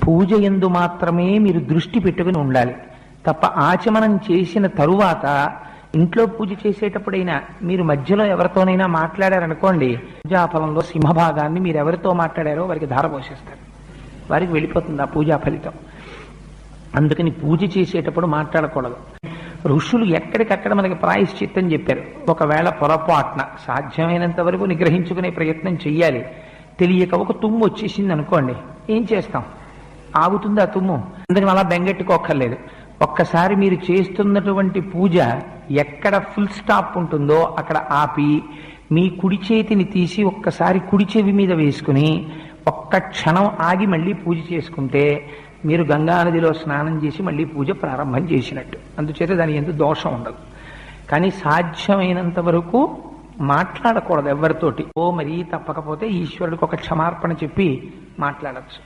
పూజ యందు మాత్రమే మీరు దృష్టి పెట్టుకుని ఉండాలి తప్ప ఆచమనం చేసిన తరువాత ఇంట్లో పూజ చేసేటప్పుడైనా మీరు మధ్యలో ఎవరితోనైనా మాట్లాడారనుకోండి, పూజాఫలంలో సింహభాగాన్ని మీరు ఎవరితో మాట్లాడారో వారికి ధారపోషిస్తారు, వారికి వెళ్ళిపోతుంది ఆ పూజా ఫలితం. అందుకని పూజ చేసేటప్పుడు మాట్లాడకూడదు. ఋషులు ఎక్కడికక్కడ మనకి ప్రాయశ్చిత్తం చెప్పారు. ఒకవేళ పొరపాటున సాధ్యమైనంత వరకు నిగ్రహించుకునే ప్రయత్నం చెయ్యాలి. తెలియక ఒక తుమ్ము వచ్చేసింది అనుకోండి, ఏం చేస్తాం? ఆగుతుంది ఆ తుమ్ము. అందుకని అలా బెంగెట్టుకోక్కర్లేదు. ఒక్కసారి మీరు చేస్తున్నటువంటి పూజ ఎక్కడ ఫుల్ స్టాప్ ఉంటుందో అక్కడ ఆపి మీ కుడి చేతిని తీసి ఒక్కసారి కుడి చెవి మీద వేసుకుని ఒక్క క్షణం ఆగి మళ్ళీ పూజ చేసుకుంటే మీరు గంగానదిలో స్నానం చేసి మళ్ళీ పూజ ప్రారంభం చేసినట్టు. అందుచేత దాని ఎందు దోషం ఉండదు. కానీ సాధ్యమైనంత వరకు మాట్లాడకూడదు ఎవరితోటి. మరీ తప్పకపోతే ఈశ్వరుడికి ఒక క్షమార్పణ చెప్పి మాట్లాడచ్చు.